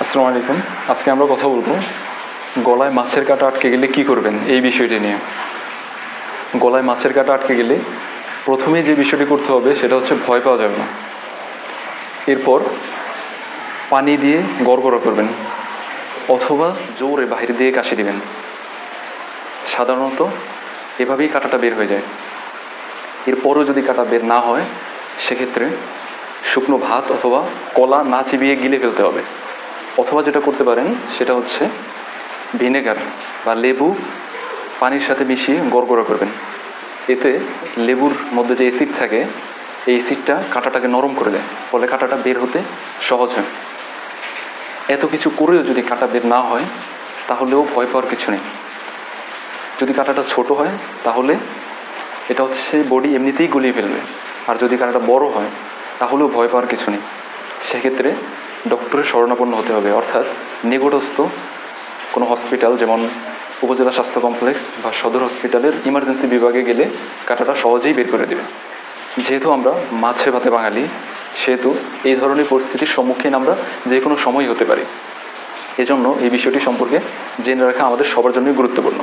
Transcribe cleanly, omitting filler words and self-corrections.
আসসালামু আলাইকুম। আজকে আমরা কথা বলবো গলায় মাছের কাঁটা আটকে গেলে কি করবেন এই বিষয়টি নিয়ে। গলায় মাছের কাঁটা আটকে গেলে প্রথমেই যে বিষয়টি করতে হবে সেটা হচ্ছে ভয় পাওয়া যাবে না। এরপর পানি দিয়ে গড়গড়া করবেন অথবা জোরে বাহির দিয়ে কাশি দিবেন। সাধারণত এভাবেই কাঁটাটা বের হয়ে যায়। এরপরও যদি কাঁটা বের না হয় সেক্ষেত্রে শুকনো ভাত অথবা কলা না চিবিয়ে গিলে ফেলতে হবে। অথবা যেটা করতে পারেন সেটা হচ্ছে ভিনেগার বা লেবু পানির সাথে মিশিয়ে গড়গড়া করবেন। এতে লেবুর মধ্যে যে অ্যাসিড থাকে এই অ্যাসিডটা কাঁটাটাকে নরম করে দেয়, ফলে কাঁটাটা বের হতে সহজ হয়। এত কিছু করেও যদি কাঁটা বের না হয় তাহলেও ভয় পাওয়ার কিছু নেই। যদি কাঁটাটা ছোট হয় তাহলে এটা হচ্ছে বডি এমনিতেই গলিয়ে ফেলবে, আর যদি কাঁটাটা বড় হয় তাহলেও ভয় পাওয়ার কিছু নেই। সেক্ষেত্রে ডক্টরের শরণাপন্ন হতে হবে, অর্থাৎ নিকটস্থ কোনো হসপিটাল যেমন উপজেলা স্বাস্থ্য কমপ্লেক্স বা সদর হসপিটালের ইমার্জেন্সি বিভাগে গেলে কাঁটাটা সহজেই বের করে দেবে। যেহেতু আমরা মাছে ভাতে বাঙালি, সেহেতু এই ধরনের পরিস্থিতির সম্মুখীন আমরা যে কোনো সময় হতে পারি। এজন্য এই বিষয়টি সম্পর্কে জেনে রাখা আমাদের সবার জন্যই গুরুত্বপূর্ণ।